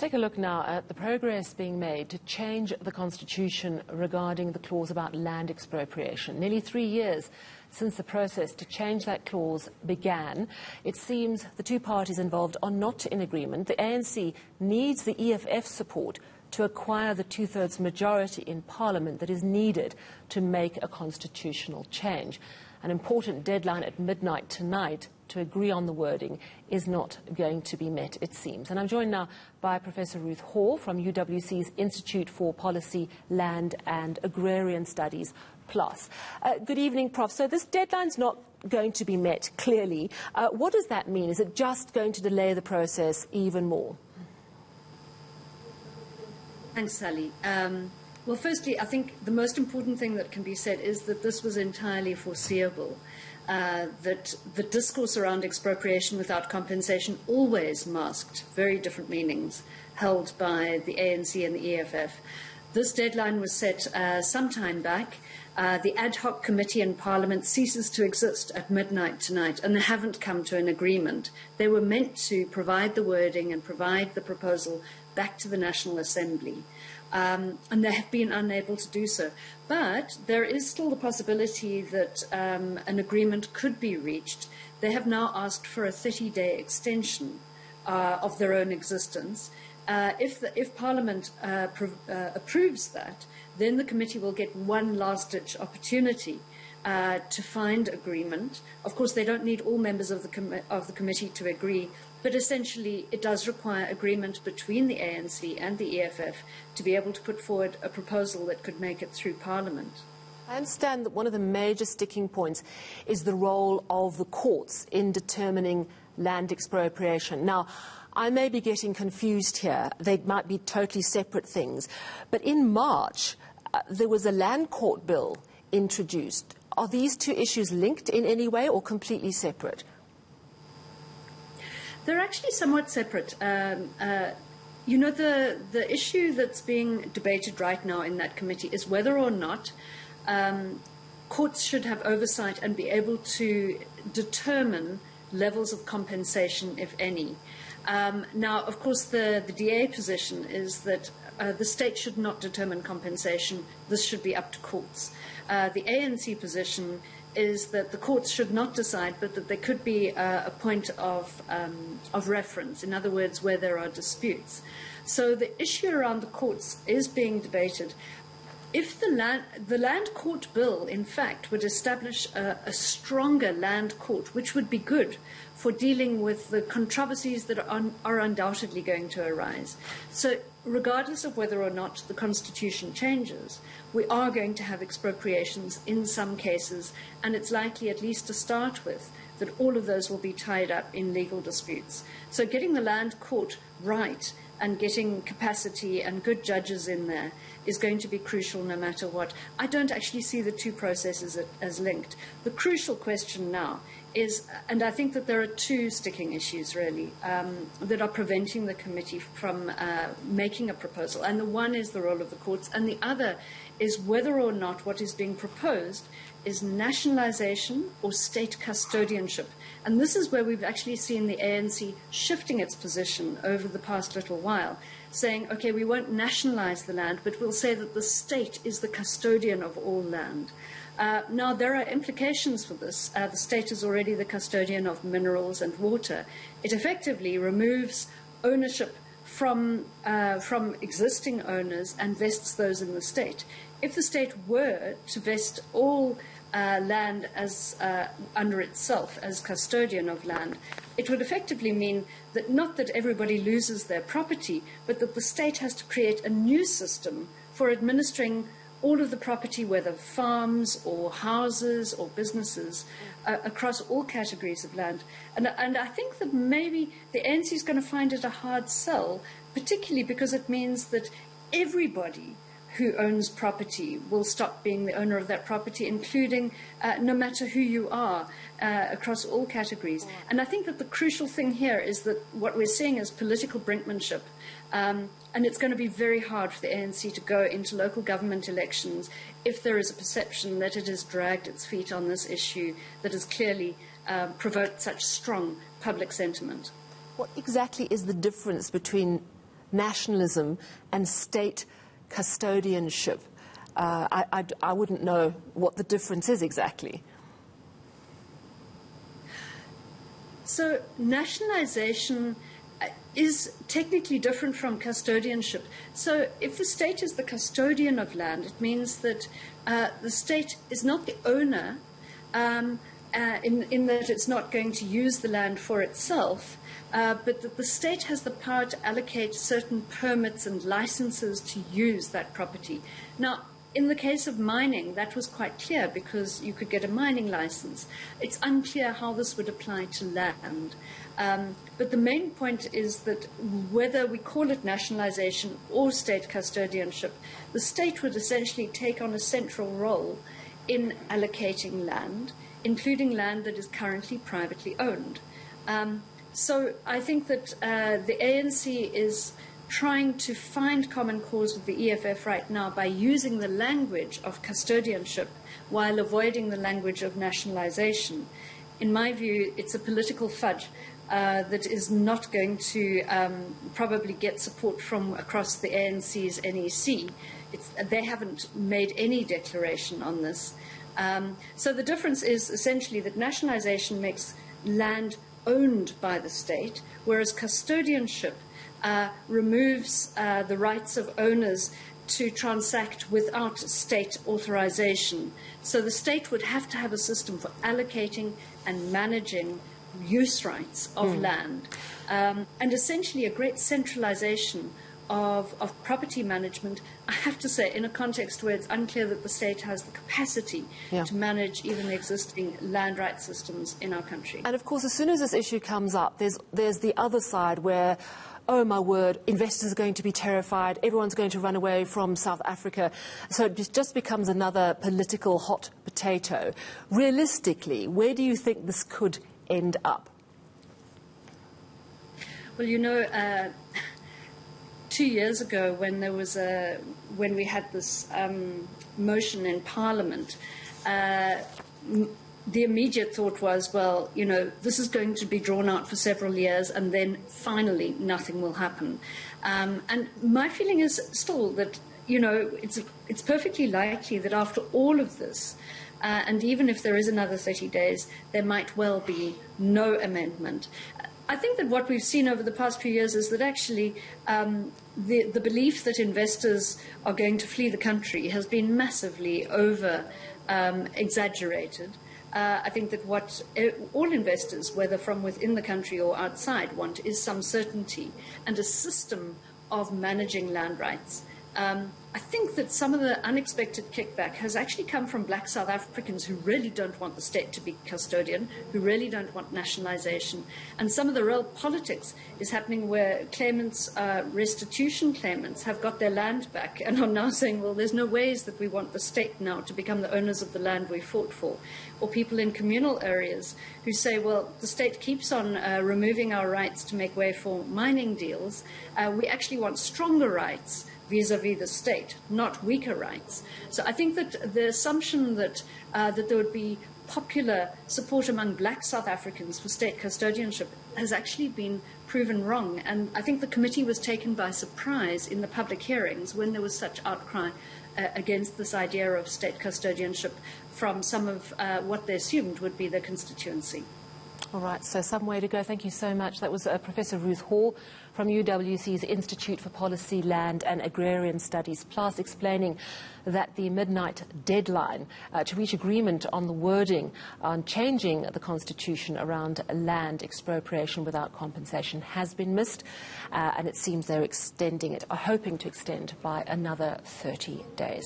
Take a look now at the progress being made to change the Constitution regarding the clause about land expropriation. Nearly 3 years since the process to change that clause began, it seems the two parties involved are not in agreement. The ANC needs the EFF support to acquire the two-thirds majority in Parliament that is needed to make a constitutional change. An important deadline at midnight tonight to agree on the wording is not going to be met, it seems. And I'm joined now by Professor Ruth Hall from UWC's Institute for Policy, Land and Agrarian Studies Plus. Good evening, Prof. So this deadline's not going to be met, clearly. What does that mean? Is it just going to delay the process even more? Thanks, Sally. Well, firstly, I think the most important thing that can be said is that this was entirely foreseeable, that the discourse around expropriation without compensation always masked very different meanings held by the ANC and the EFF. This deadline was set some time back. The ad hoc committee in Parliament ceases to exist at midnight tonight, and they haven't come to an agreement. They were meant to provide the wording and provide the proposal back to the National Assembly. And they have been unable to do so. But there is still the possibility that an agreement could be reached. They have now asked for a 30-day extension of their own existence. If Parliament approves that, then the committee will get one last-ditch opportunity to find agreement. Of course, they don't need all members of the committee to agree, but essentially it does require agreement between the ANC and the EFF to be able to put forward a proposal that could make it through Parliament. I understand that one of the major sticking points is the role of the courts in determining land expropriation. Now, I may be getting confused here. They might be totally separate things. But in March, there was a land court bill introduced. Are these two issues linked in any way or completely separate? They're actually somewhat separate. You know, the issue that's being debated right now in that committee is whether or not courts should have oversight and be able to determine levels of compensation, if any. Now, of course, the DA position is that the state should not determine compensation. This should be up to courts. The ANC position is that the courts should not decide, but that there could be a point of reference, in other words, where there are disputes. So the issue around the courts is being debated. If the land court bill, in fact, would establish a stronger land court, which would be good for dealing with the controversies that are undoubtedly going to arise. So regardless of whether or not the Constitution changes, we are going to have expropriations in some cases, and it's likely, at least to start with, that all of those will be tied up in legal disputes. So getting the land court right and getting capacity and good judges in there is going to be crucial no matter what. I don't actually see the two processes as linked. The crucial question now is, and I think that there are two sticking issues really that are preventing the committee from making a proposal. And the one is the role of the courts, and the other is whether or not what is being proposed is nationalisation or state custodianship. And this is where we've actually seen the ANC shifting its position over the past little while, saying, okay, we won't nationalise the land, but we'll say that the state is the custodian of all land. Now, there are implications for this. The state is already the custodian of minerals and water. It effectively removes ownership from existing owners and vests those in the state. If the state were to vest all land as under itself as custodian of land, it would effectively mean that not that everybody loses their property, but that the state has to create a new system for administering all of the property, whether farms or houses or businesses, across all categories of land. And I think that maybe the ANC is going to find it a hard sell, particularly because it means that everybody who owns property will stop being the owner of that property, including no matter who you are, across all categories. And I think that the crucial thing here is that what we're seeing is political brinkmanship. And it's going to be very hard for the ANC to go into local government elections if there is a perception that it has dragged its feet on this issue that has clearly provoked such strong public sentiment. What exactly is the difference between nationalism and state custodianship? I wouldn't know what the difference is exactly. So nationalisation is technically different from custodianship. So if the state is the custodian of land, it means that the state is not the owner in that it's not going to use the land for itself, but that the state has the power to allocate certain permits and licenses to use that property. Now, in the case of mining, that was quite clear because you could get a mining license. It's unclear how this would apply to land. But the main point is that whether we call it nationalisation or state custodianship, the state would essentially take on a central role in allocating land, including land that is currently privately owned. So I think that the ANC is trying to find common cause with the EFF right now by using the language of custodianship while avoiding the language of nationalisation. In my view, it's a political fudge that is not going to probably get support from across the ANC's NEC. They haven't made any declaration on this. So the difference is essentially that nationalisation makes land owned by the state, whereas custodianship removes the rights of owners to transact without state authorization. So the state would have to have a system for allocating and managing use rights of land, and essentially a great centralization of property management, I have to say, in a context where it's unclear that the state has the capacity to manage even the existing land rights systems in our country. And of course, as soon as this issue comes up, there's the other side where, oh my word, investors are going to be terrified, everyone's going to run away from South Africa. So it just becomes another political hot potato. Realistically, where do you think this could end up? Well, you know, 2 years ago when we had this motion in Parliament, the immediate thought was, well, you know, this is going to be drawn out for several years and then finally nothing will happen. And my feeling is still that, you know, it's perfectly likely that after all of this, and even if there is another 30 days, there might well be no amendment. I think that what we've seen over the past few years is that actually the belief that investors are going to flee the country has been massively exaggerated. I think that what all investors, whether from within the country or outside, want is some certainty and a system of managing land rights. I think that some of the unexpected kickback has actually come from black South Africans who really don't want the state to be custodian, who really don't want nationalisation. And some of the real politics is happening where claimants, restitution claimants, have got their land back and are now saying, well, there's no ways that we want the state now to become the owners of the land we fought for. Or people in communal areas who say, well, the state keeps on removing our rights to make way for mining deals. We actually want stronger rights vis-à-vis the state, not weaker rights. So I think that the assumption that there would be popular support among black South Africans for state custodianship has actually been proven wrong. And I think the committee was taken by surprise in the public hearings when there was such outcry against this idea of state custodianship from some of what they assumed would be their constituency. All right, so some way to go. Thank you so much. That was Professor Ruth Hall from UWC's Institute for Policy, Land and Agrarian Studies, plus explaining that the midnight deadline to reach agreement on the wording on changing the constitution around land expropriation without compensation has been missed, and it seems they're extending it, hoping to extend by another 30 days.